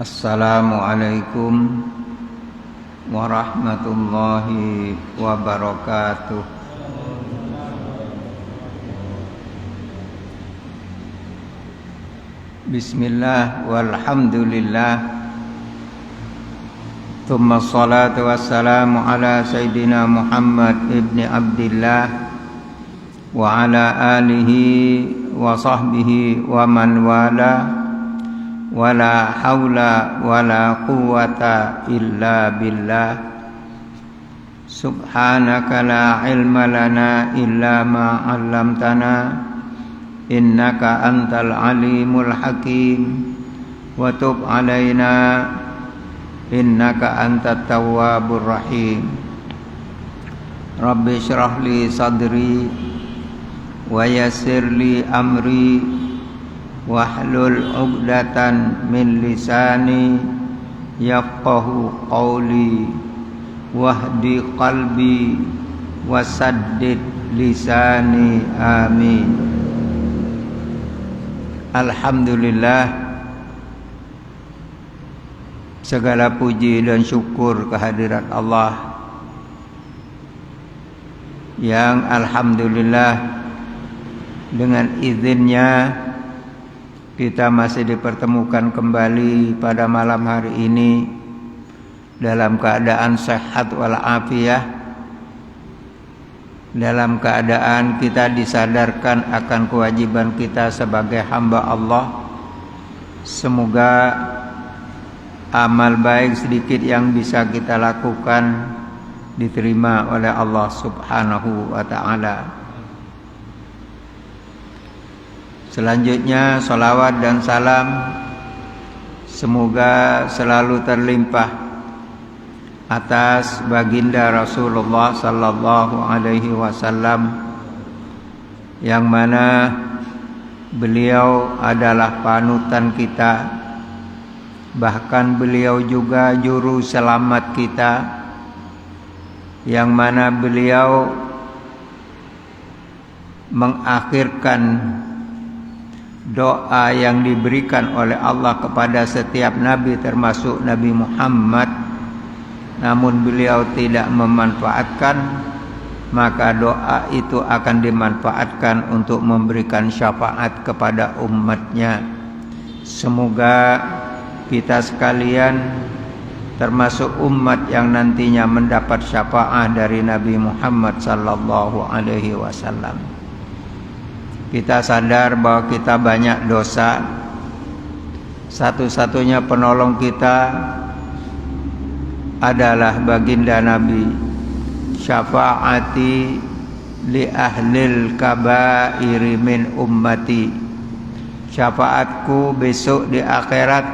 Assalamualaikum warahmatullahi wabarakatuh. Bismillah walhamdulillah. Tsumma salatu wassalamu ala sayyidina Muhammad ibni Abdillah wa ala alihi wa sahbihi wa man wala. Wala haula wala quwwata illa billah. Subhanaka la ilma lana illa ma 'allamtana innaka antal alimul hakim wa tub 'alaina innaka antat tawwabur rahim. Rabbi shrah li sadri wa yassir li amri wahlul 'uqdatan min lisani yafqahu qawli wahdi qalbi wasaddid lisani amin. Alhamdulillah, segala puji dan syukur kehadirat Allah yang alhamdulillah dengan izinnya kita masih dipertemukan kembali pada malam hari ini dalam keadaan sehat walafiat, dalam keadaan kita disadarkan akan kewajiban kita sebagai hamba Allah. Semoga amal baik sedikit yang bisa kita lakukan diterima oleh Allah Subhanahu wa ta'ala. Selanjutnya salawat dan salam semoga selalu terlimpah atas baginda Rasulullah sallallahu alaihi wasallam, yang mana beliau adalah panutan kita, bahkan beliau juga juru selamat kita, yang mana beliau mengakhirkan doa yang diberikan oleh Allah kepada setiap nabi termasuk Nabi Muhammad, namun beliau tidak memanfaatkan, maka doa itu akan dimanfaatkan untuk memberikan syafaat kepada umatnya. Semoga kita sekalian termasuk umat yang nantinya mendapat syafaat dari Nabi Muhammad sallallahu alaihi wasallam. Kita sadar bahwa kita banyak dosa. Satu-satunya penolong kita adalah baginda Nabi. Syafaati li ahlil kabairi min ummati. Syafaatku besok di akhirat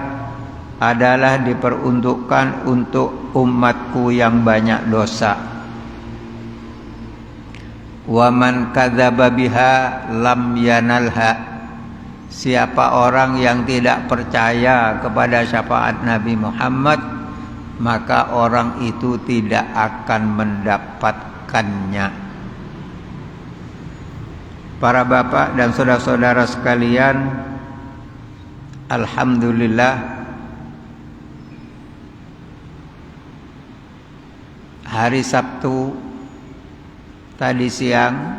adalah diperuntukkan untuk umatku yang banyak dosa. Wa man kadzaba biha lam yanalha. Siapa orang yang tidak percaya kepada syafaat Nabi Muhammad, maka orang itu tidak akan mendapatkannya. Para bapak dan saudara-saudara sekalian, alhamdulillah hari Sabtu tadi siang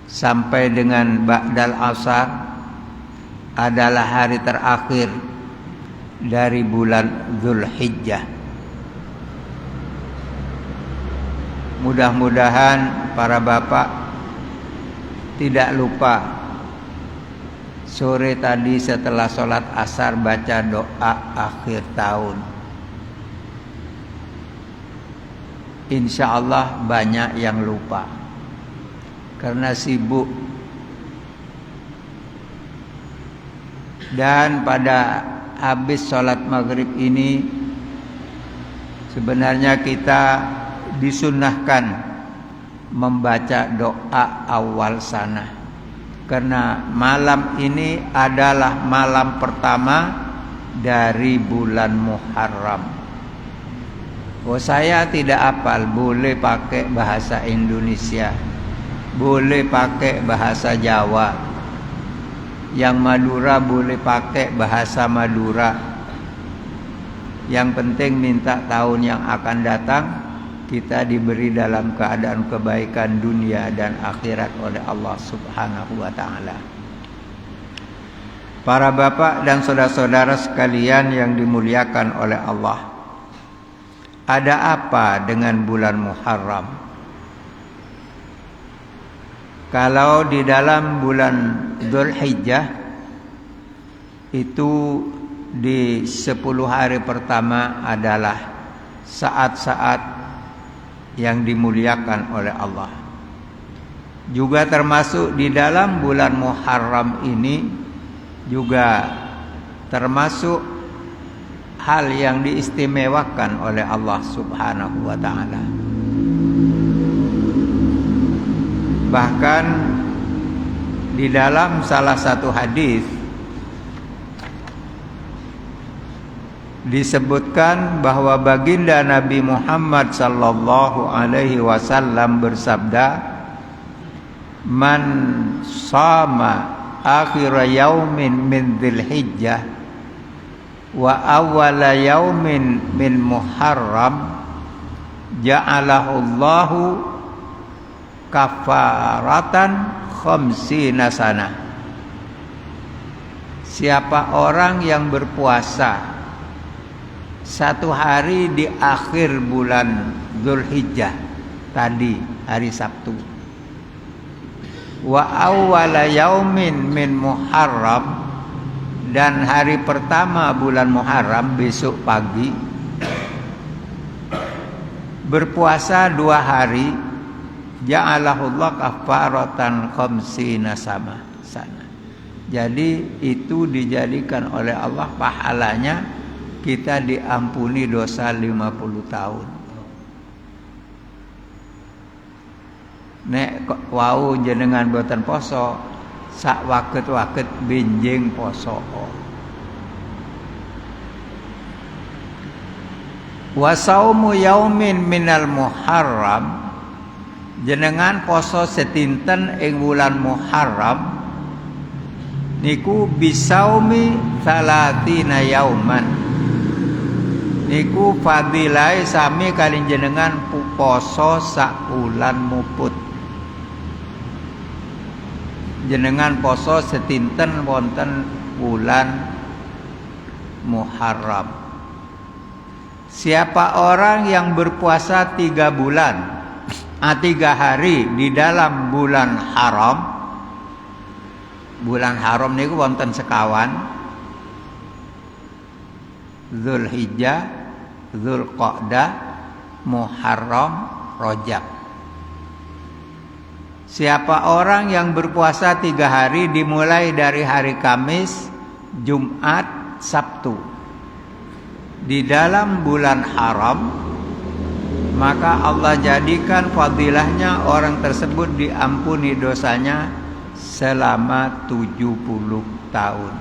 sampai dengan ba'dal asar adalah hari terakhir dari bulan Dzulhijjah. Mudah-mudahan para bapak tidak lupa sore tadi setelah sholat asar baca doa akhir tahun. Insya Allah banyak yang lupa karena sibuk. Dan pada habis sholat maghrib ini sebenarnya kita disunnahkan membaca doa awal sana, karena malam ini adalah malam pertama dari bulan Muharram. Oh, saya tidak hafal, boleh pakai bahasa Indonesia, boleh pakai bahasa Jawa. Yang Madura boleh pakai bahasa Madura. Yang penting minta tahun yang akan datang kita diberi dalam keadaan kebaikan dunia dan akhirat oleh Allah Subhanahu wa taala. Para bapak dan saudara-saudara sekalian yang dimuliakan oleh Allah, ada apa dengan bulan Muharram? Kalau di dalam bulan Dzulhijjah itu di 10 hari pertama adalah saat-saat yang dimuliakan oleh Allah. Juga termasuk di dalam bulan Muharram ini juga termasuk hal yang diistimewakan oleh Allah Subhanahu wa taala. Bahkan di dalam salah satu hadis disebutkan bahwa baginda Nabi Muhammad sallallahu alaihi wasallam bersabda, "Man shama akhir yaumin min Dzulhijjah wa awwala yaumin min Muharram ja'alahu Allahu kafaratan khamsina sanah." Siapa orang yang berpuasa satu hari di akhir bulan Dzulhijjah tadi, hari Sabtu, wa awwala yaumin min Muharram, dan hari pertama bulan Muharram besok pagi, berpuasa 2 hari, ja'alahullah kafaratan khamsina sana. Jadi itu dijadikan oleh Allah pahalanya kita diampuni dosa 50 tahun. Nek wau jenengan boten poso, sak waket-waket benjing poso. Wa saumu yaumin minal Muharram, jenengan poso setinten ing wulan Muharram niku bisaumi salatina yauman. Niku fadilai sami kalin jenengan poso sakulan muput. Jenengan poso setinten wonten bulan Muharram. Siapa orang yang berpuasa 3 bulan, 3 hari di dalam bulan haram. Bulan haram niku wonten sekawan, Dzulhijjah, Dzulqa'dah, Muharram, Rajab. Siapa orang yang berpuasa 3 hari dimulai dari hari Kamis, Jumat, Sabtu di dalam bulan haram, maka Allah jadikan fadilahnya orang tersebut diampuni dosanya selama 70 tahun.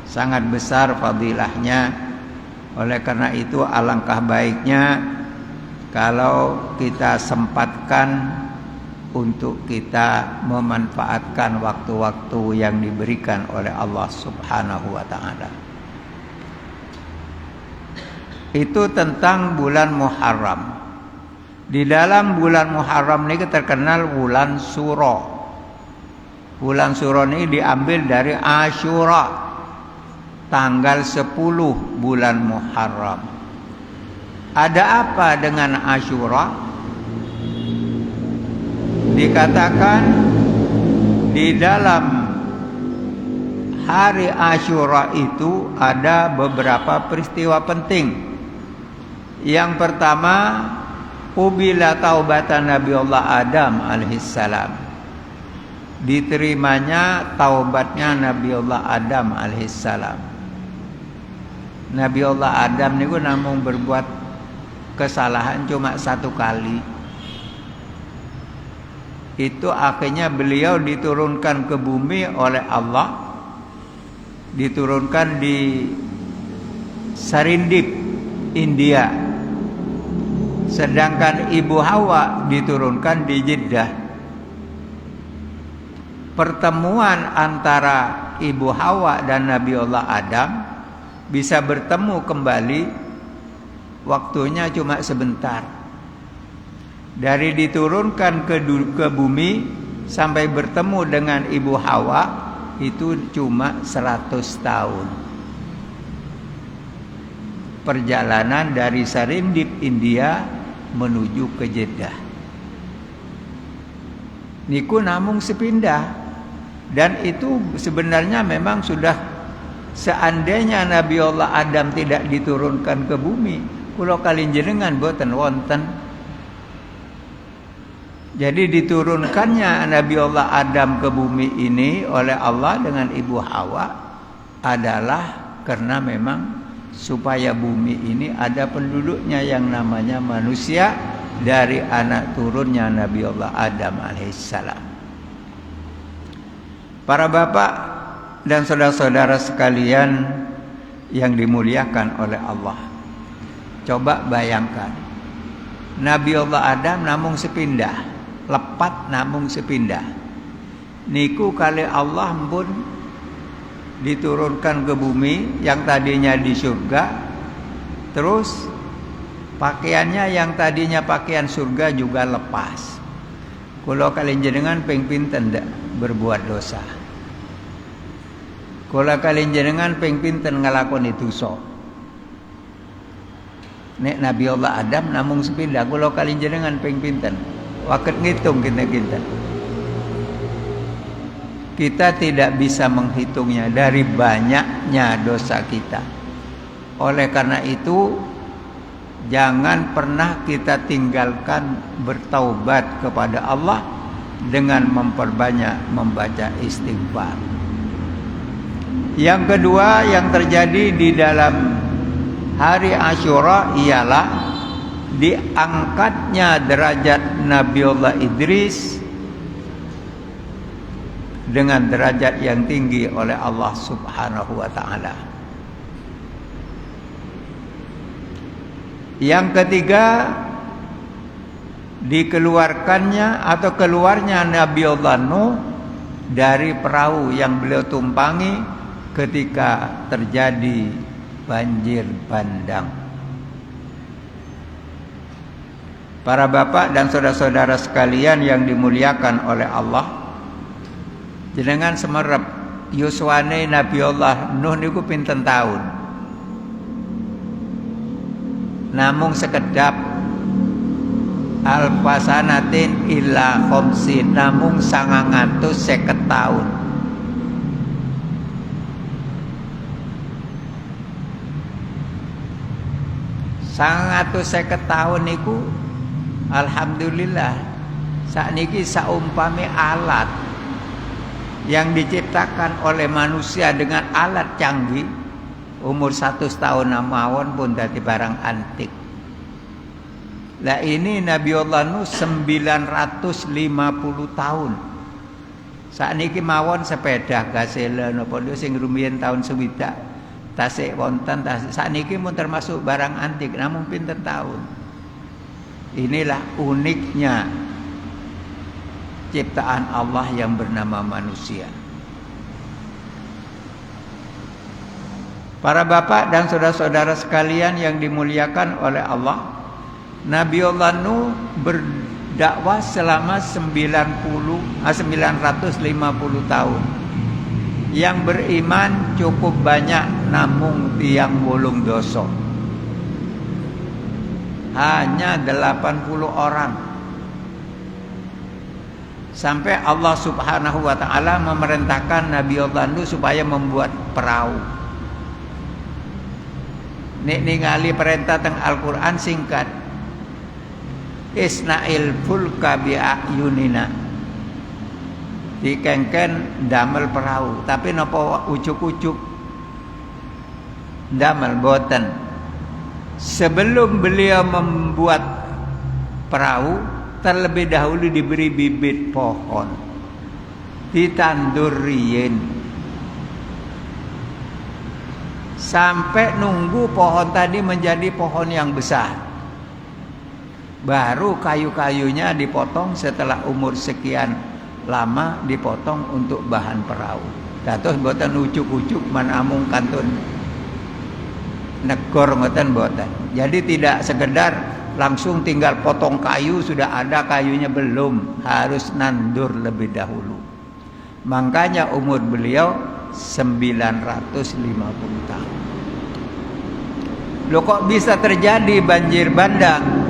Sangat besar fadilahnya. Oleh karena itu alangkah baiknya kalau kita sempatkan untuk kita memanfaatkan waktu-waktu yang diberikan oleh Allah Subhanahu wa taala. Itu tentang bulan Muharram. Di dalam bulan Muharram ini terkenal bulan Suro. Bulan Suro ini diambil dari Asyura, tanggal 10 bulan Muharram. Ada apa dengan Asyura? Dikatakan di dalam hari Asyura itu ada beberapa peristiwa penting. Yang pertama, qubila taubatan Nabiullah Adam alaihissalam. Diterimanya taubatnya Nabiullah Adam alaihissalam. Nabiullah Adam niku namung berbuat kesalahan cuma 1 kali. Itu akhirnya beliau diturunkan ke bumi oleh Allah, diturunkan di Sarindip, India. Sedangkan Ibu Hawa diturunkan di Jeddah. Pertemuan antara Ibu Hawa dan Nabiullah Adam bisa bertemu kembali, waktunya cuma sebentar. Dari diturunkan ke bumi sampai bertemu dengan Ibu Hawa itu cuma 100 tahun. Perjalanan dari Serendip, India menuju ke Jeddah. Niku namung sepindah. Dan itu sebenarnya memang sudah, seandainya Nabi Allah Adam tidak diturunkan ke bumi, kula kalih jenengan boten wonten. Jadi diturunkannya Nabi Allah Adam ke bumi ini oleh Allah dengan Ibu Hawa adalah karena memang supaya bumi ini ada penduduknya yang namanya manusia dari anak turunnya Nabi Allah Adam alaihissalam. Para bapak dan saudara-saudara sekalian yang dimuliakan oleh Allah, coba bayangkan, Nabi Allah Adam namung sepindah, lepat namung sepindah. Niku kali Allah pun diturunkan ke bumi yang tadinya di surga, terus pakaiannya yang tadinya pakaian surga juga lepas. Kalau kalian jenengan ping pinten ndak berbuat dosa. Kalau kalian jenengan ping pinten ngalakoni dosa. Nek Nabi Allah Adam namung sepindah, kalau kalian jenengan ping pinten. Waket ngitung kita. Kita tidak bisa menghitungnya dari banyaknya dosa kita. Oleh karena itu, jangan pernah kita tinggalkan bertaubat kepada Allah dengan memperbanyak membaca istighfar. Yang kedua yang terjadi di dalam hari Asyura ialah diangkatnya derajat Nabiullah Idris dengan derajat yang tinggi oleh Allah Subhanahu wa taala. Yang ketiga, dikeluarkannya atau keluarnya Nabiullah Nuh dari perahu yang beliau tumpangi ketika terjadi banjir bandang. Para bapak dan saudara-saudara sekalian yang dimuliakan oleh Allah, jenengan semerep yuswane Nabiullah Nuh niku pinten tahun? Namung sekedap alfasanatin illa khomsin, namung 950 tahun. seket tahun niku alhamdulillah sakniki saumpami alat yang diciptakan oleh manusia dengan alat canggih, umur 100 tahun mawon pun dadi barang antik. Lah ini Nabiullah Nuh 950 tahun. Sakniki mawon sepeda gasela napa sing rumiyin tahun 60 tasik wonten tasik. Sakniki mun termasuk barang antik, namun pinten tahun. Inilah uniknya ciptaan Allah yang bernama manusia. Para bapak dan saudara-saudara sekalian yang dimuliakan oleh Allah, Nabiullah Nuh berdakwah selama 950 tahun. Yang beriman cukup banyak, namung tiang bolong dosa hanya 80 orang. Sampai Allah Subhanahu wa taala memerintahkan Nabiullah Nuh supaya membuat perahu. Nek ningali perintah teng Al-Qur'an singkat. Isna'il fulka bi'ayunina. Dikengken damel perahu, tapi napa ucuk-ucuk damel boten. Sebelum beliau membuat perahu, terlebih dahulu diberi bibit pohon, ditandur riyen, sampai nunggu pohon tadi menjadi pohon yang besar. Baru kayu-kayunya dipotong setelah umur sekian lama, dipotong untuk bahan perahu. Dados boten ucuk-ucuk man amung kantun negor ngoten boten. Jadi tidak sekedar langsung tinggal potong kayu sudah ada kayunya, belum, harus nandur lebih dahulu. Makanya umur beliau 950 tahun. Loh kok bisa terjadi banjir bandang?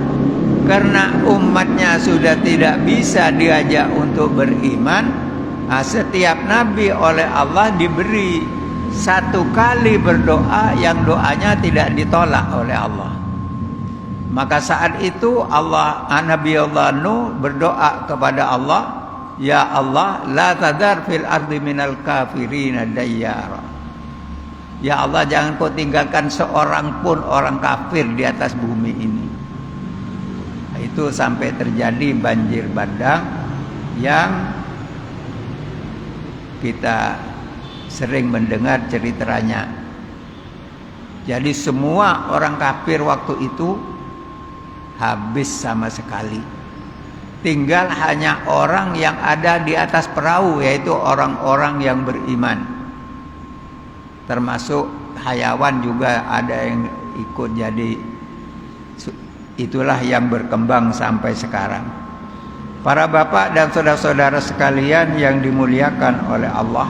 Karena umatnya sudah tidak bisa diajak untuk beriman. Setiap nabi oleh Allah diberi satu kali berdoa yang doanya tidak ditolak oleh Allah. Maka saat itu Nabi Allah Nuh berdoa kepada Allah, ya Allah, la tadar fil ardi minal kafirina dayyara. Ya Allah, jangan kau tinggalkan seorang pun orang kafir di atas bumi ini. Itu sampai terjadi banjir bandang yang kita sering mendengar ceritanya. Jadi semua orang kafir waktu itu habis sama sekali. Tinggal hanya orang yang ada di atas perahu, yaitu orang-orang yang beriman. Termasuk hayawan juga ada yang ikut. Jadi itulah yang berkembang sampai sekarang. Para bapak dan saudara-saudara sekalian yang dimuliakan oleh Allah,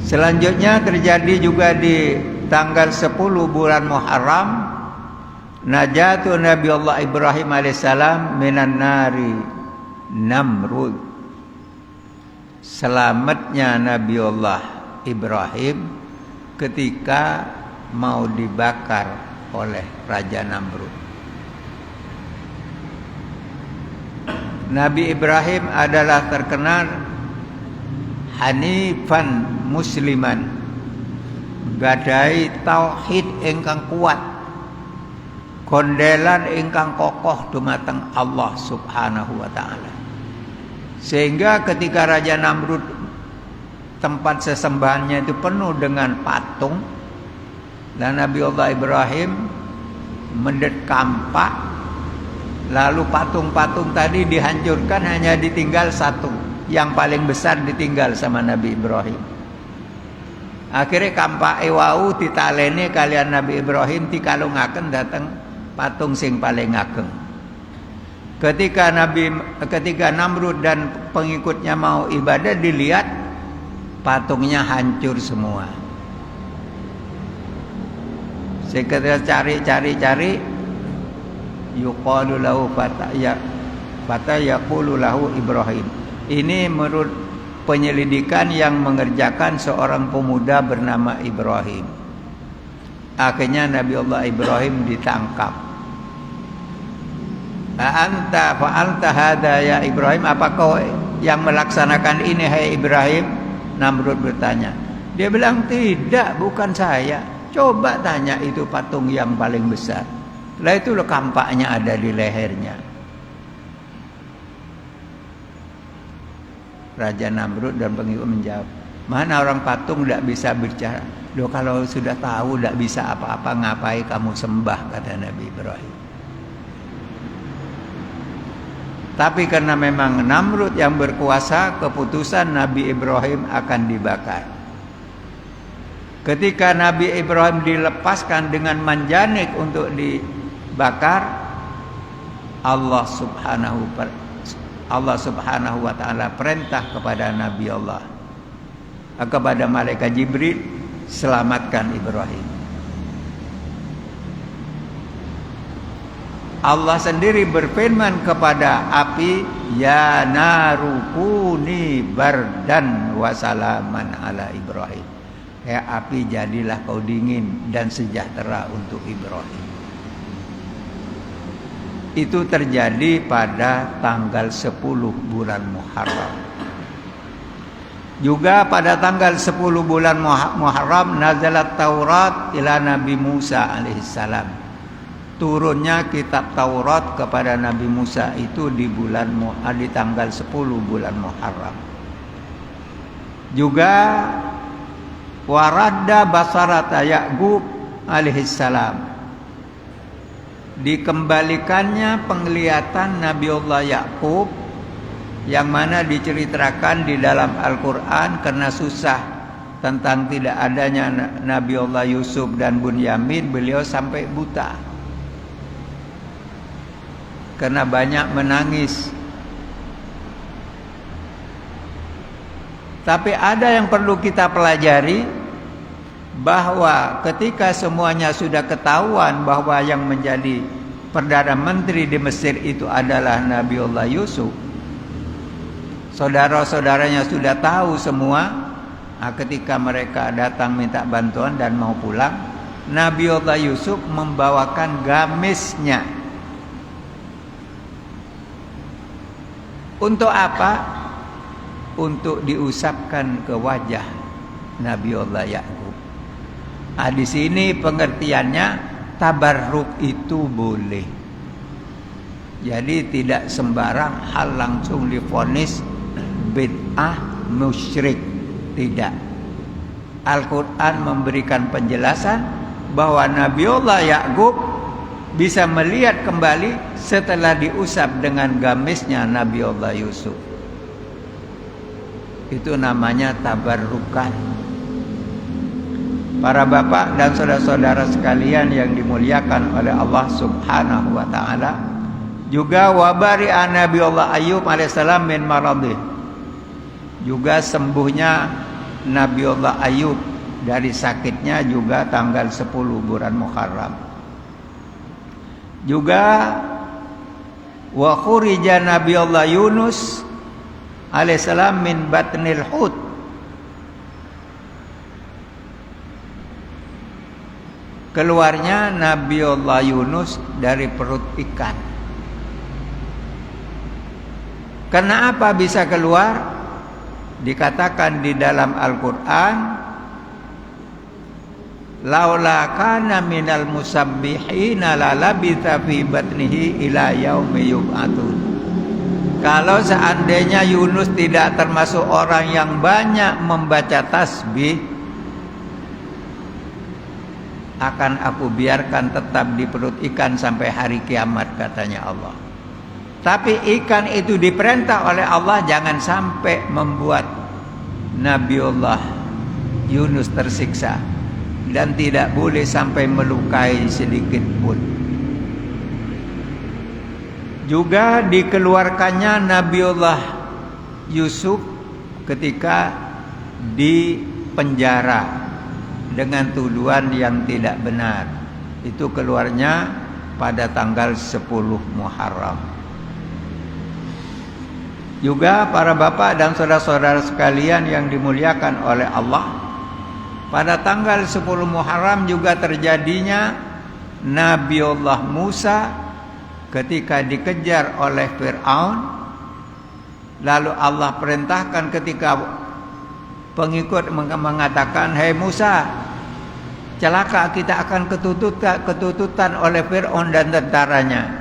selanjutnya terjadi juga di tanggal 10 bulan Muharram, najatu Nabi Allah Ibrahim alaihissalam minan nari Namrud. Selamatnya Nabi Allah Ibrahim ketika mau dibakar oleh Raja Namrud. Nabi Ibrahim adalah terkenal hanifan musliman, gadai tauhid ingkang kuat, kondelan ingkang kokoh dumateng Allah Subhanahu wa taala. Sehingga ketika Raja Namrud tempat sesembahannya itu penuh dengan patung, dan Nabi Allah Ibrahim mendekam kampak, lalu patung-patung tadi dihancurkan, hanya ditinggal satu, yang paling besar ditinggal sama Nabi Ibrahim. Akhirnya kampak wau ditaleni kalian Nabi Ibrahim dikalungaken datang patung sing paling ageng. Ketika Namrud dan pengikutnya mau ibadah, dilihat patungnya hancur semua. Seketika cari, yuqalu lahu fata yaqulu lahu Ibrahim. Ini menurut penyelidikan yang mengerjakan seorang pemuda bernama Ibrahim. Akhirnya Nabi Allah Ibrahim ditangkap. Anta fa'alta hadza ya Ibrahim, apakah yang melaksanakan ini hai Ibrahim? Namrud bertanya. Dia bilang, tidak, bukan saya. Coba tanya itu patung yang paling besar. Lah itu loh kampaknya ada di lehernya. Raja Namrud dan pengikut menjawab, mana orang patung tidak bisa bicara. Loh kalau sudah tahu tidak bisa apa-apa, ngapain kamu sembah, kata Nabi Ibrahim. Tapi karena memang Namrud yang berkuasa, keputusan Nabi Ibrahim akan dibakar. Ketika Nabi Ibrahim dilepaskan dengan manjanik untuk dibakar, Allah Subhanahu wa taala perintah kepada Nabi Allah, kepada malaikat Jibril, selamatkan Ibrahim. Allah sendiri berfirman kepada api, ya narukuni bardan wa salaman ala Ibrahim. Ya api, jadilah kau dingin dan sejahtera untuk Ibrahim. Itu terjadi pada tanggal 10 bulan Muharram. Juga pada tanggal 10 bulan Muharram nazalat Taurat ila Nabi Musa alaihissalam. Turunnya kitab Taurat kepada Nabi Musa itu di tanggal 10 bulan Muharram. Juga waradda basarata Ya'qub alaihissalam, dikembalikannya penglihatan Nabiullah Ya'qub, yang mana diceritakan di dalam Al-Quran karena susah tentang tidak adanya Nabiullah Yusuf dan Bunyamin, beliau sampai buta karena banyak menangis. Tapi ada yang perlu kita pelajari, bahwa ketika semuanya sudah ketahuan bahwa yang menjadi Perdana Menteri di Mesir itu adalah Nabiullah Yusuf, saudara-saudaranya sudah tahu semua. Ketika mereka datang minta bantuan dan mau pulang, Nabiullah Yusuf membawakan gamisnya. Untuk apa? Untuk diusapkan ke wajah Nabiullah Yakub. Di sini pengertiannya tabarruk itu boleh. Jadi tidak sembarang hal langsung divonis bid'ah musyrik. Tidak. Al-Quran memberikan penjelasan bahwa Nabiullah Yakub bisa melihat kembali setelah diusap dengan gamisnya Nabiullah Yusuf. Itu namanya tabarrukan. Para bapak dan saudara-saudara sekalian yang dimuliakan oleh Allah Subhanahu wa taala, juga wabari'a Nabiullah Ayub alaihissalam min maradih. Juga sembuhnya Nabiullah Ayub dari sakitnya juga tanggal 10 bulan Muharram. Juga wa khurija Nabiullah Yunus alaihissalam min batnil hut. Keluarnya Nabiullah Yunus dari perut ikan. Kenapa bisa keluar? Dikatakan di dalam Al-Quran, laula kana minal musabbihina la labitha fi batnihi ila yaumi yub'atsun. Kalau seandainya Yunus tidak termasuk orang yang banyak membaca tasbih, akan aku biarkan tetap di perut ikan sampai hari kiamat, katanya Allah. Tapi ikan itu diperintah oleh Allah jangan sampai membuat Nabiullah Yunus tersiksa, dan tidak boleh sampai melukai sedikit pun. Juga dikeluarkannya Nabiullah Yusuf ketika di penjara dengan tuduhan yang tidak benar. Itu keluarnya pada tanggal 10 Muharram. Juga para bapak dan saudara-saudara sekalian yang dimuliakan oleh Allah, pada tanggal 10 Muharram juga terjadinya Nabiullah Musa ketika dikejar oleh Fir'aun. Lalu Allah perintahkan ketika pengikut mengatakan, "Hai Musa, celaka, kita akan ketututan oleh Fir'aun dan tentaranya."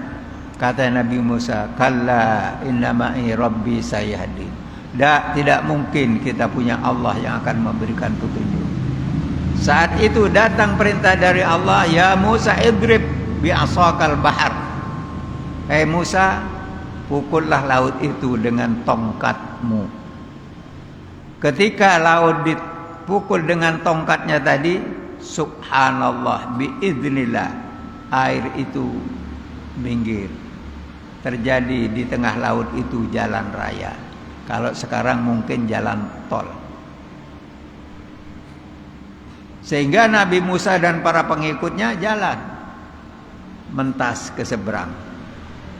Kata Nabi Musa, "Kalla inna ma'i rabbi sayahdin." Tidak mungkin, kita punya Allah yang akan memberikan petunjuk. Saat itu datang perintah dari Allah, "Ya Musa idrib bi'asakal bahar." Hai Musa, pukullah laut itu dengan tongkatmu. Ketika laut dipukul dengan tongkatnya tadi, subhanallah biiznillah, air itu minggir. Terjadi di tengah laut itu jalan raya. Kalau sekarang mungkin jalan tol. Sehingga Nabi Musa dan para pengikutnya jalan mentas ke seberang.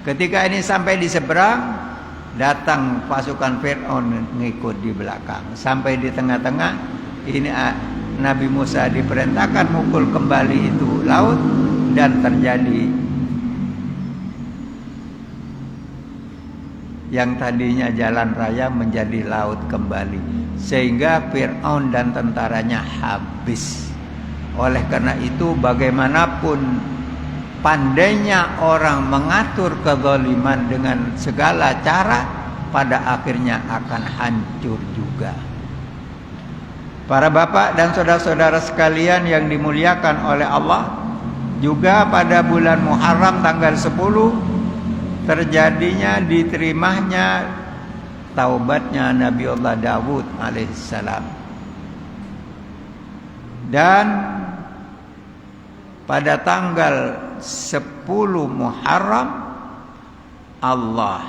Ketika ini sampai di seberang, datang pasukan Fir'aun ngikut di belakang. Sampai di tengah-tengah, ini Nabi Musa diperintahkan mukul kembali itu laut, dan terjadi yang tadinya jalan raya menjadi laut kembali, sehingga Fir'aun dan tentaranya habis. Oleh karena itu, bagaimanapun pandainya orang mengatur kezaliman dengan segala cara, pada akhirnya akan hancur juga. Para bapak dan saudara-saudara sekalian yang dimuliakan oleh Allah, juga pada bulan Muharram tanggal 10 terjadinya diterimanya taubatnya Nabiullah Daud alaihissalam. Dan pada tanggal 10 Muharram Allah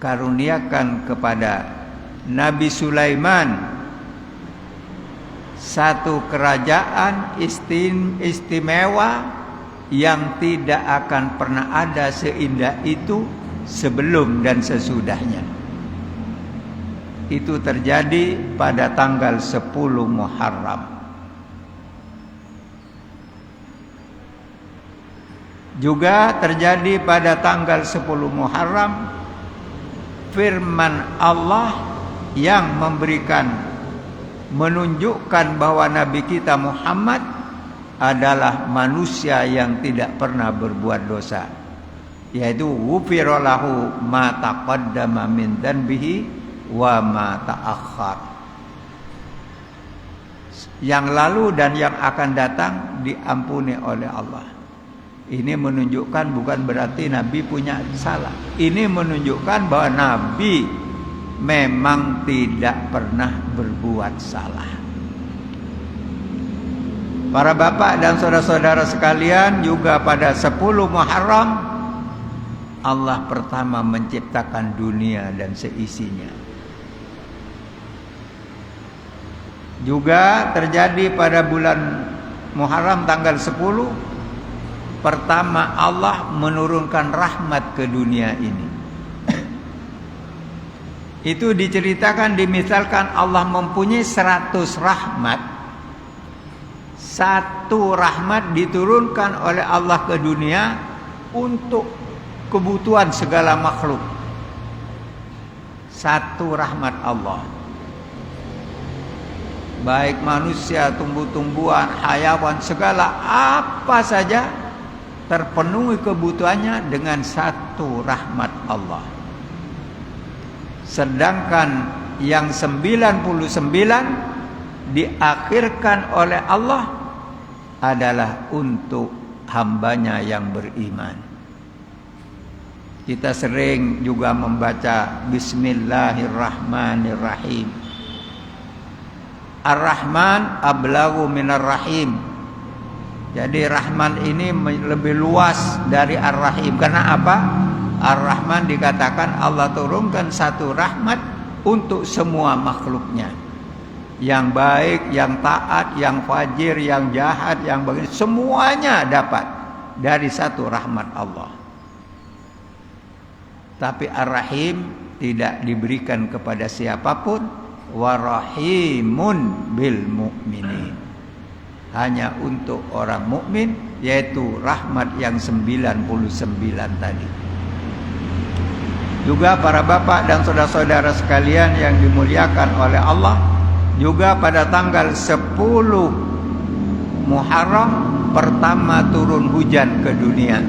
karuniakan kepada Nabi Sulaiman satu kerajaan istimewa yang tidak akan pernah ada seindah itu sebelum dan sesudahnya. Itu terjadi pada tanggal 10 Muharram. Juga terjadi pada tanggal 10 Muharram firman Allah yang menunjukkan bahwa Nabi kita Muhammad adalah manusia yang tidak pernah berbuat dosa, yaitu ghufira lahu ma taqaddama min dzanbihi wa ma ta'akhkhar. Yang lalu dan yang akan datang diampuni oleh Allah. Ini menunjukkan bukan berarti Nabi punya salah. Ini menunjukkan bahwa Nabi memang tidak pernah berbuat salah. Para bapak dan saudara-saudara sekalian, juga pada 10 Muharram Allah pertama menciptakan dunia dan seisinya. Juga terjadi pada bulan Muharram tanggal 10 pertama Allah menurunkan rahmat ke dunia ini. Itu diceritakan, dimisalkan Allah mempunyai 100 rahmat. Satu rahmat diturunkan oleh Allah ke dunia untuk kebutuhan segala makhluk. Satu rahmat Allah. Baik manusia, tumbuh-tumbuhan, hayawan, segala apa saja terpenuhi kebutuhannya dengan satu rahmat Allah. Sedangkan yang 99 diakhirkan oleh Allah adalah untuk hambanya yang beriman. Kita sering juga membaca Bismillahirrahmanirrahim. Ar-Rahman ablaghu minar Rahim. Jadi Rahman ini lebih luas dari Ar-Rahim. Karena apa? Ar-Rahman dikatakan Allah turunkan satu rahmat untuk semua makhluknya. Yang baik, yang taat, yang fajir, yang jahat, yang begini, semuanya dapat dari satu rahmat Allah. Tapi Ar-Rahim tidak diberikan kepada siapapun. Warahimun bil mu'minin. Hanya untuk orang mukmin, yaitu rahmat yang 99 tadi. Juga para bapak dan saudara-saudara sekalian yang dimuliakan oleh Allah, juga pada tanggal 10 Muharram pertama turun hujan ke dunia.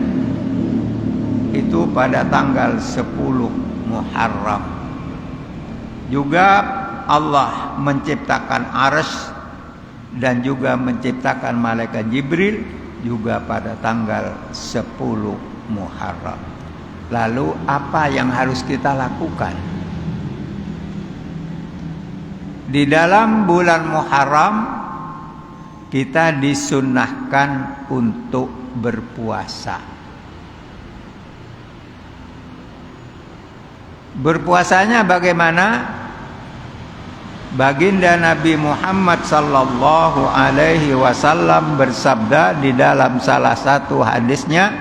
Itu pada tanggal 10 Muharram. Juga Allah menciptakan Arsy dan juga menciptakan malaikat Jibril juga pada tanggal 10 Muharram. Lalu apa yang harus kita lakukan? Di dalam bulan Muharram kita disunnahkan untuk berpuasa. Berpuasanya bagaimana? Baginda Nabi Muhammad sallallahu alaihi wasallam bersabda di dalam salah satu hadisnya,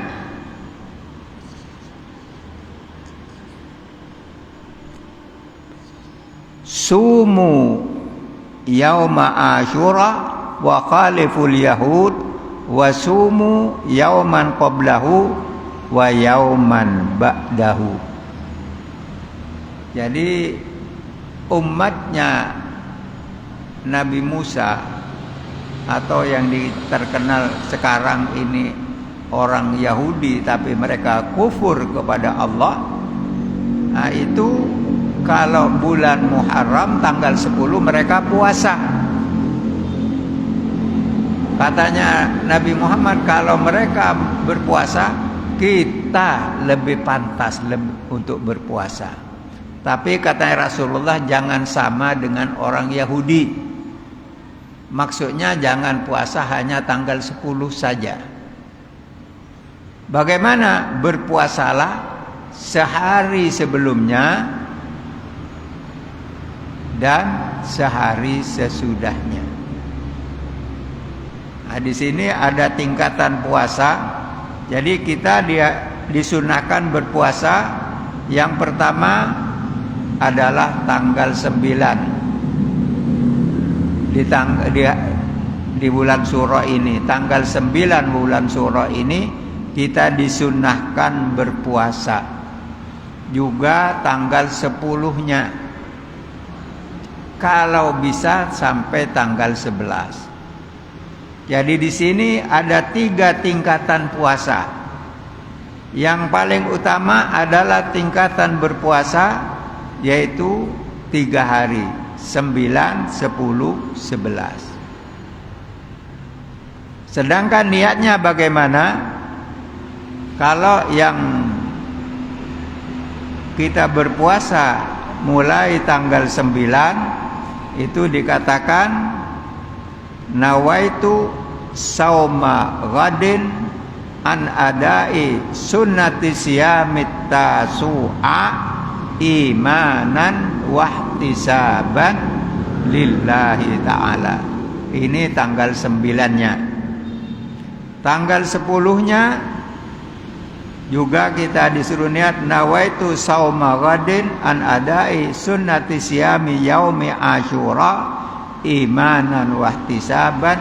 sumu yauma asyura wa khaliful yahud wa sumu yauman qablahu wa yauman ba'dahu. Jadi umatnya Nabi Musa atau yang terkenal sekarang ini orang Yahudi tapi mereka kufur kepada Allah. Nah, itu kalau bulan Muharram tanggal 10 mereka puasa. Katanya Nabi Muhammad, kalau mereka berpuasa, kita lebih pantas untuk berpuasa. Tapi katanya Rasulullah, jangan sama dengan orang Yahudi. Maksudnya jangan puasa hanya tanggal 10 saja. Bagaimana? Berpuasalah sehari sebelumnya dan sehari sesudahnya. Nah, di sini ada tingkatan puasa. Jadi kita disunahkan berpuasa. Yang pertama adalah tanggal 9 di bulan Syuro ini. Tanggal 9 bulan Syuro ini kita disunahkan berpuasa. Juga tanggal 10-nya. Kalau bisa sampai tanggal 11. Jadi di sini ada 3 tingkatan puasa. Yang paling utama adalah tingkatan berpuasa, yaitu 3 hari, 9, 10, 11. Sedangkan niatnya bagaimana? Kalau yang kita berpuasa mulai tanggal 9 itu dikatakan nawaitu sauma ghadin an adai sunnati siyamit tasu'a imanan wahtisaban lillahi ta'ala. Ini tanggal 9-nya. Tanggal 10-nya juga kita disuruh niat nawaitu sauma ghadin an adai sunnati siyami yaumi asyura imanan wahtisaban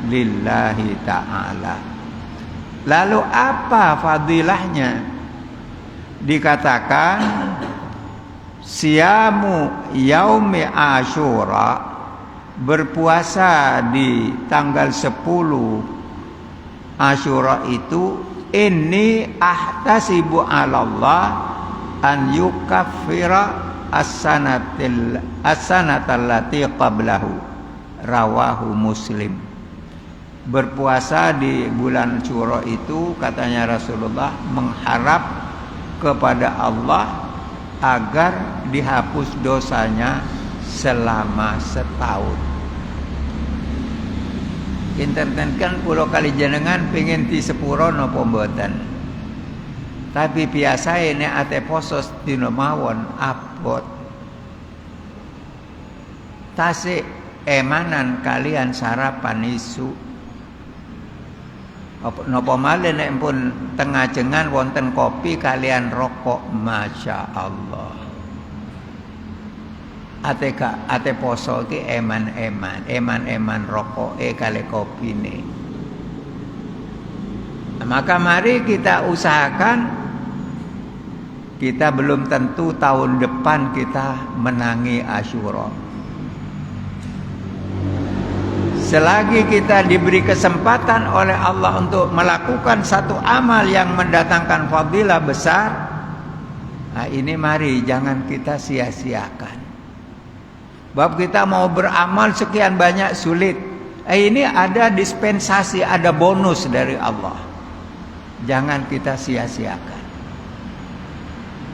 lillahi ta'ala. Lalu apa fadilahnya? Dikatakan siyamu yaumi asyura, berpuasa di tanggal 10 Asyura itu, inni ahtasibu 'ala Allah an yukaffira as-sanatal lati qablahu, rawahu Muslim. Berpuasa di bulan Syuro itu, katanya Rasulullah, mengharap kepada Allah agar dihapus dosanya selama setahun. Intenten pulau kali jenengan pengen ti sepuro napa mboten. Tapi biasa ini ate posos dina mawon abot. Tasik emanan kalian sarapan isu. Napa malih nek pun tengah jengan wonten kopi kalian rokok, masya Allah. Ate poso ki eman rokok kali kopi nih. Maka mari kita usahakan. Kita belum tentu tahun depan kita menangi Asyura. Selagi kita diberi kesempatan oleh Allah untuk melakukan satu amal yang mendatangkan fadilah besar, nah ini mari jangan kita sia-siakan. Bab kita mau beramal sekian banyak sulit. Ini ada dispensasi, ada bonus dari Allah. Jangan kita sia-siakan.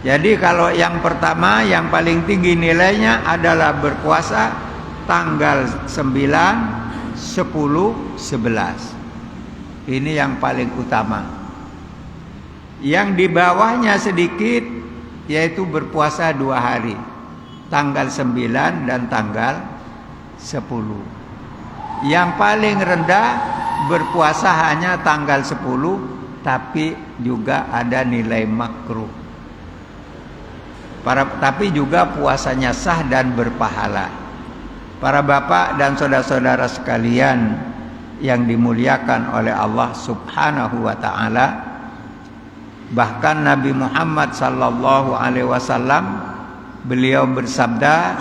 Jadi kalau yang pertama, yang paling tinggi nilainya adalah berpuasa tanggal 9, 10, 11. Ini yang paling utama. Yang di bawahnya sedikit, yaitu berpuasa 2 hari. Tanggal 9 dan tanggal 10. Yang paling rendah berpuasa hanya tanggal 10, tapi juga ada nilai makruh. Tapi juga puasanya sah dan berpahala. Para bapak dan saudara-saudara sekalian yang dimuliakan oleh Allah Subhanahu wa ta'ala, bahkan Nabi Muhammad sallallahu alaihi wasallam beliau bersabda,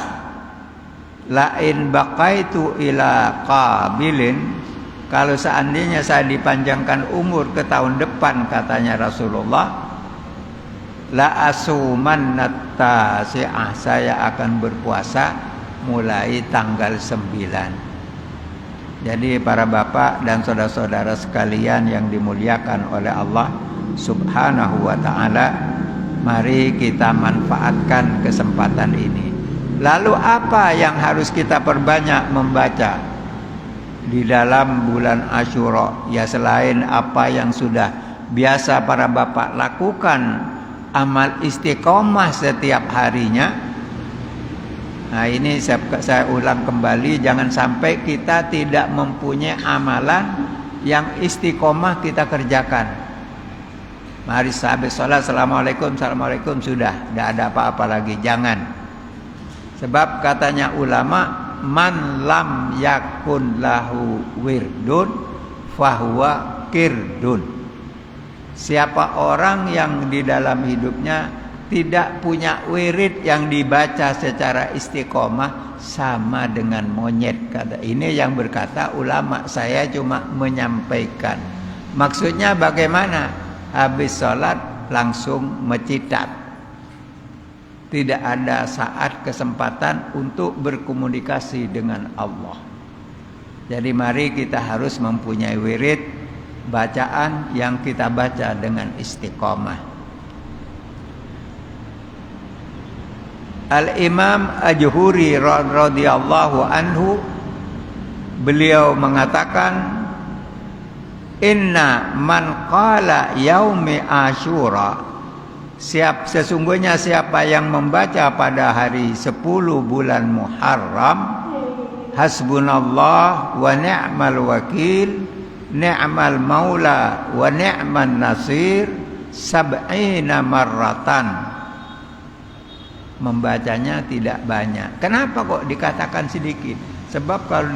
lain baqaitu ila qabilin, kalau seandainya saya dipanjangkan umur ke tahun depan, katanya Rasulullah, la asumanna tasi'ah, saya akan berpuasa mulai tanggal 9. Jadi para bapak dan saudara-saudara sekalian yang dimuliakan oleh Allah Subhanahu wa ta'ala, mari kita manfaatkan kesempatan ini. Lalu apa yang harus kita perbanyak membaca? di dalam bulan Asyura. Ya, selain apa yang sudah biasa para bapak lakukan, amal istiqomah setiap harinya. Nah, ini saya ulang kembali, jangan sampai kita tidak mempunyai amalan yang istiqomah kita kerjakan. Mari habis sholat, assalamualaikum, assalamualaikum, sudah, tidak ada apa-apa lagi. Jangan. Sebab katanya ulama, man lam yakun lahu wirdun fahuwa kirdun. Siapa orang yang di dalam hidupnya tidak punya wirid yang dibaca secara istiqomah, sama dengan monyet. Kata ini yang berkata ulama, saya cuma menyampaikan. Maksudnya bagaimana? Habis sholat langsung mecitat. Tidak ada saat kesempatan untuk berkomunikasi dengan Allah. Jadi mari kita harus mempunyai wirid bacaan yang kita baca dengan istiqomah. Al-Imam Al-Juhuri radhiyallahu anhu, beliau mengatakan, inna man qala yaumi Asyura, sesungguhnya siapa yang membaca pada hari 10 bulan Muharram, hasbunallah wa ni'mal wakil, ni'mal maula wa ni'man nasir, sab'ina marratan. Membacanya tidak banyak. Kenapa kok dikatakan sedikit? Sebab kalau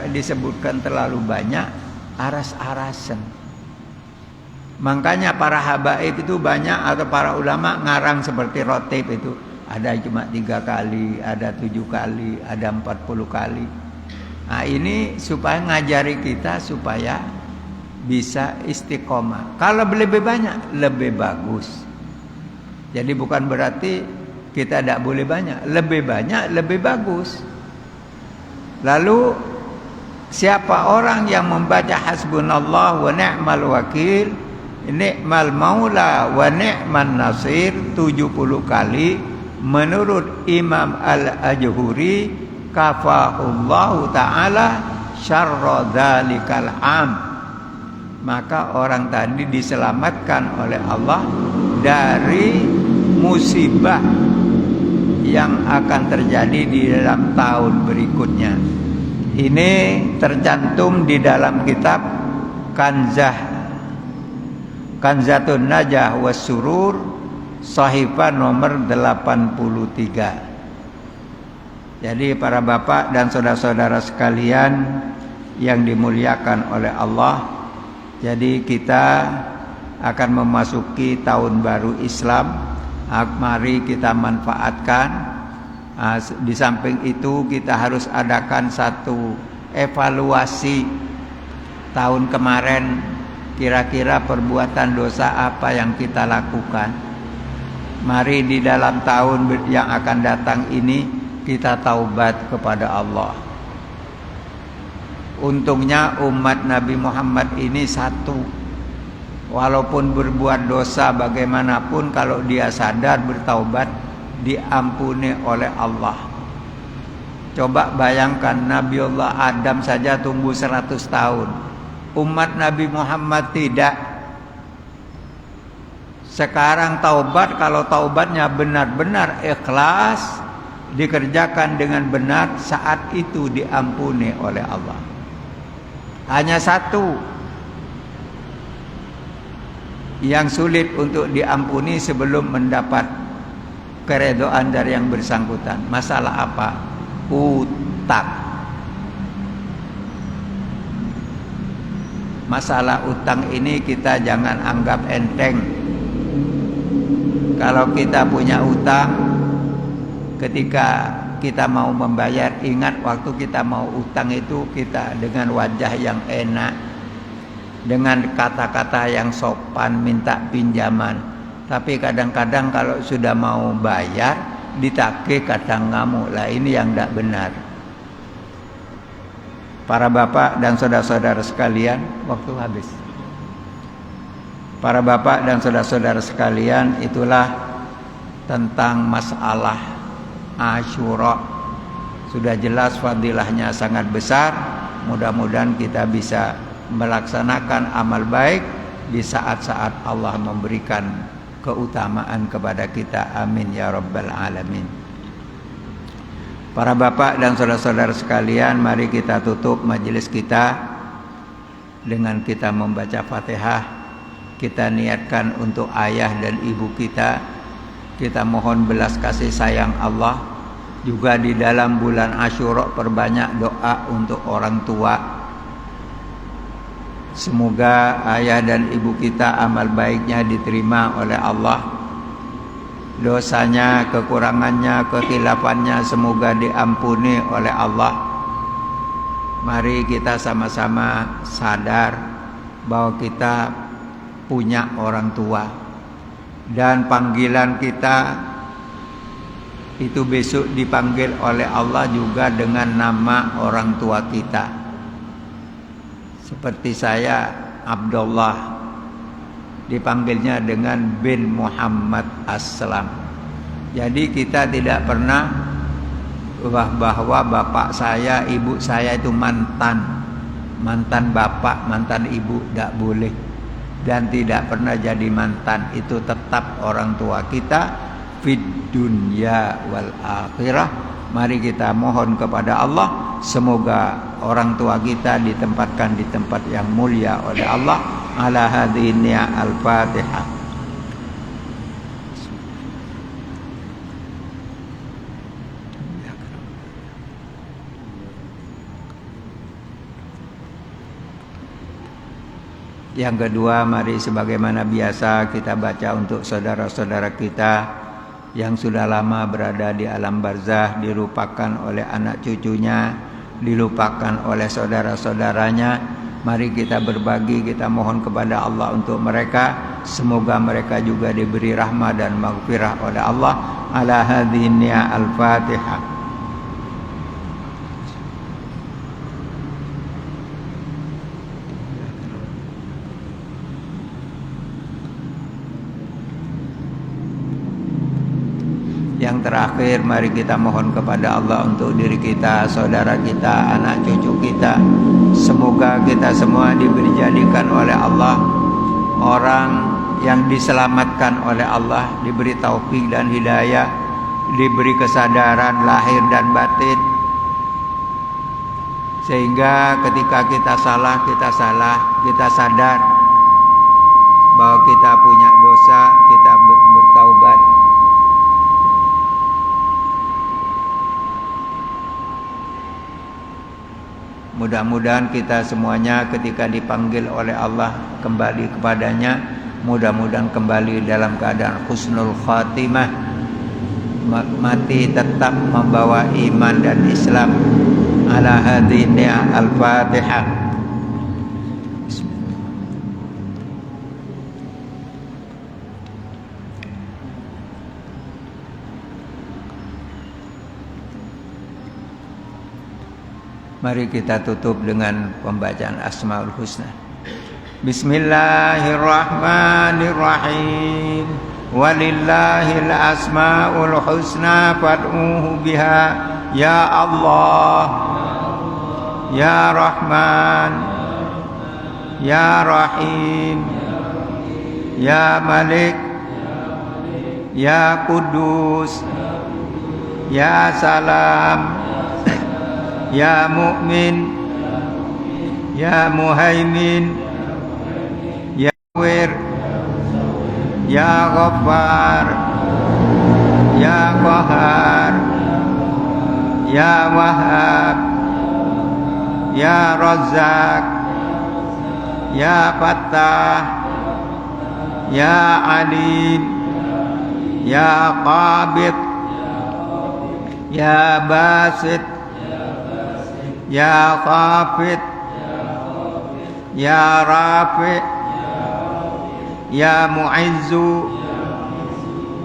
disebutkan terlalu banyak, aras-arasan. Makanya para habaib itu banyak, atau para ulama ngarang seperti rotib itu. Ada cuma 3 kali, ada 7 kali, ada 40 kali. Nah, ini supaya ngajari kita supaya bisa istiqomah. Kalau lebih banyak, lebih bagus. Jadi bukan berarti kita tidak boleh banyak. Lebih banyak, lebih bagus. Lalu siapa orang yang membaca hasbunallah wa ni'mal wakil, ni'mal maula wa ni'man nasir 70 kali, menurut Imam Al-Ajhuri, kafahullahu ta'ala syarra dzalikal am. Maka orang tadi diselamatkan oleh Allah dari musibah yang akan terjadi di dalam tahun berikutnya. Ini tercantum di dalam kitab Kanzatun Najah was Surur, Shahifah nomor 83. Jadi para bapak dan saudara-saudara sekalian yang dimuliakan oleh Allah, jadi kita akan memasuki tahun baru Islam. Mari kita manfaatkan. Di samping itu kita harus adakan satu evaluasi tahun kemarin, kira-kira perbuatan dosa apa yang kita lakukan. Mari di dalam tahun yang akan datang ini kita taubat kepada Allah. Untungnya umat Nabi Muhammad ini satu. Walaupun berbuat dosa bagaimanapun, kalau dia sadar bertaubat, diampuni oleh Allah. Coba bayangkan, Nabiullah Adam saja tunggu 100 tahun. Umat Nabi Muhammad tidak. Sekarang taubat, kalau taubatnya benar-benar ikhlas, dikerjakan dengan benar, saat itu diampuni oleh Allah. Hanya satu yang sulit untuk diampuni sebelum mendapat keredoan dari yang bersangkutan. Masalah apa? Utang. Masalah utang ini kita jangan anggap enteng. Kalau kita punya utang, ketika kita mau membayar, ingat waktu kita mau utang itu kita dengan wajah yang enak, dengan kata-kata yang sopan minta pinjaman. Tapi kadang-kadang kalau sudah mau bayar, ditagih kadang ngamuk. Lah ini yang tidak benar. Para bapak dan saudara-saudara sekalian, waktu habis. Para bapak dan saudara-saudara sekalian, itulah tentang masalah Asyura. Sudah jelas fadilahnya sangat besar. Mudah-mudahan kita bisa melaksanakan amal baik di saat-saat Allah memberikan keutamaan kepada kita. Amin ya rabbal alamin. Para bapak dan saudara-saudara sekalian, mari kita tutup majelis kita dengan kita membaca Fatihah. Kita niatkan untuk ayah dan ibu kita. Kita mohon belas kasih sayang Allah. Juga di dalam bulan Asyura perbanyak doa untuk orang tua. Semoga ayah dan ibu kita amal baiknya diterima oleh Allah. Dosanya, kekurangannya, kekhilaafannya semoga diampuni oleh Allah. Mari kita sama-sama sadar bahwa kita punya orang tua. Dan panggilan kita itu besok dipanggil oleh Allah juga dengan nama orang tua kita. Seperti saya, Abdullah, dipanggilnya dengan bin Muhammad Aslam. Jadi kita tidak pernah bahwa bapak saya, ibu saya itu mantan bapak, mantan ibu, tidak boleh. Dan tidak pernah jadi mantan, itu tetap orang tua kita fid dunya wal akhirah. Mari kita mohon kepada Allah, semoga orang tua kita ditempatkan di tempat yang mulia oleh Allah. Ala hadhihi al-Fatihah. Yang kedua, mari sebagaimana biasa kita baca untuk saudara-saudara kita yang sudah lama berada di alam barzah, dilupakan oleh anak cucunya, dilupakan oleh saudara-saudaranya. Mari kita berbagi, kita mohon kepada Allah untuk mereka. Semoga mereka juga diberi rahmat dan maghfirah oleh Allah. Ala hadhihi al-Fatihah. Yang terakhir, mari kita mohon kepada Allah untuk diri kita, saudara kita, anak cucu kita. Semoga kita semua diberi jadikan oleh Allah orang yang diselamatkan oleh Allah, diberi taufik dan hidayah, diberi kesadaran lahir dan batin. Sehingga ketika kita salah, kita sadar bahwa kita punya dosa, kita bertaubat. Mudah-mudahan kita semuanya ketika dipanggil oleh Allah kembali kepadanya, mudah-mudahan kembali dalam keadaan husnul khatimah, mati tetap membawa iman dan Islam. Ala hadhihi al-Fatihah. Mari kita tutup dengan pembacaan Asmaul Husna. Bismillahirrahmanirrahim. Walillahil asmaul husna fad'uhu biha. Ya Allah, Ya Rahman, Ya Rahim, Ya Malik, Ya Kudus, Ya Salam, Ya Mu'min, Ya Muhaimin, Ya Wir, Ya Ghaffar, Ya Qahar, Ya Wahhab, Ya Razzaq, Ya Fattah, Ya Alim, Ya Qabid, Ya Basit, Ya Khafid, Ya Rafi', Ya Mu'izzu,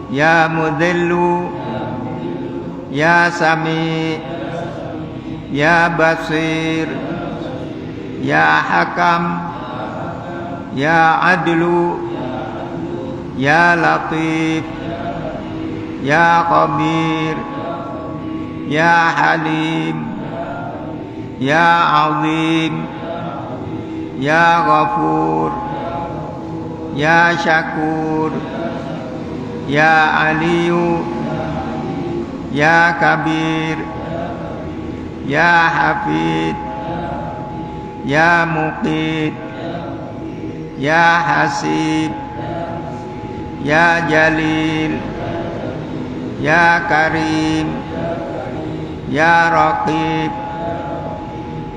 Ya Mudhillu, Ya Sami', Ya Basir, Ya Hakam, Ya Adlu, Ya Latif, Ya Khabir, Ya Halim, Ya Azim, Ya Ghafur, Ya Syakur, Ya Aliyu, Ya Kabir, Ya Hafid, Ya Muqit, Ya Hasib, Ya Jalil, Ya Karim, Ya Raqib,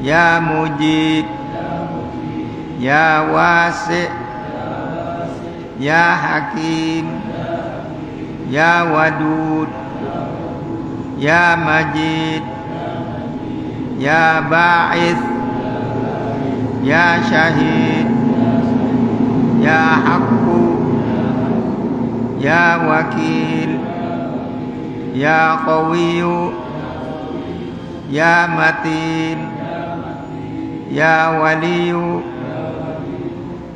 Ya Mujib, Ya Wasi', Ya Hakim, Ya Wadud, Ya Majid, Ya Ba'ith, Ya Syahid, Ya Haqqu, Ya Wakil, Ya Qawiyu, Ya Matin, Ya Waliyu,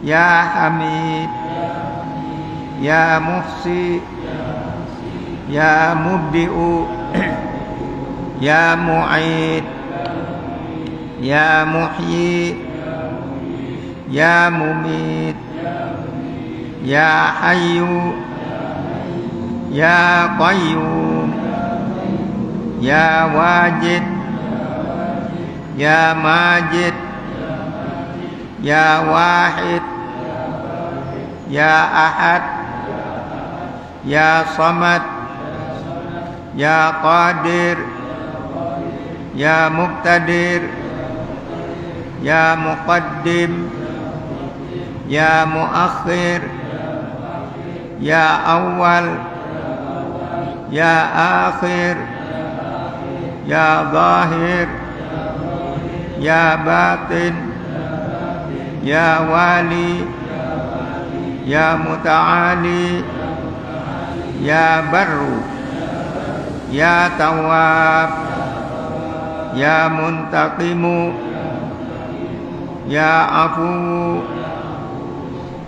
Ya Hamid, Ya Muhsi, Ya Mubdi'u, Ya Mu'id, Ya Muhyi, Ya Mumit, Ya Hayyu, Ya Qayyum, Ya Wajid, Ya Majid, Ya Wahid, Ya Ahad, Ya Samad, Ya Qadir, Ya Muqtadir, Ya Muqaddim, Ya Muakhir, Ya Awal, Ya Akhir, Ya Zahir, Ya Batin, Ya Wali, Ya Muta'ali, Ya Barru, Ya Tawwab, Ya Muntaqimu, Ya Afu,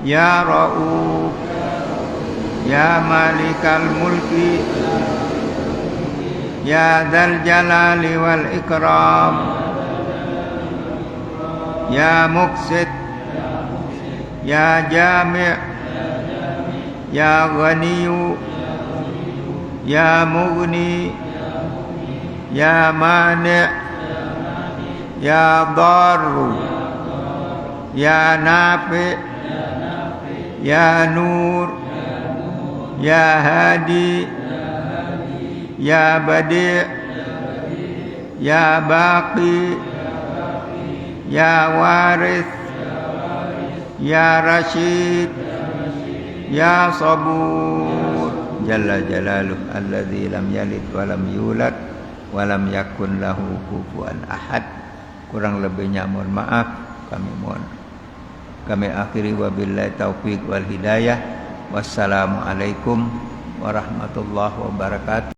Ya Ra'uf, Ya Malikal Mulki, Ya Dzal Jalali wal Ikram, Ya Muqsit, Ya Jami', Ya Ghaniyu, Ya Mughni, Ya Mani', Ya Darru, Ya Nafi', Ya Nur, Ya Hadi, Ya Badi', Ya Baqi, Ya Warith, Ya Rashid, Ya Sabur, Jalla Jalaluh, alladzi lam yalid wa lam yulad wa lam yakun lahu kufuwan ahad. Kurang lebihnya mohon maaf, kami akhiri wabillahi taufiq wal hidayah. Wassalamualaikum warahmatullahi wabarakatuh.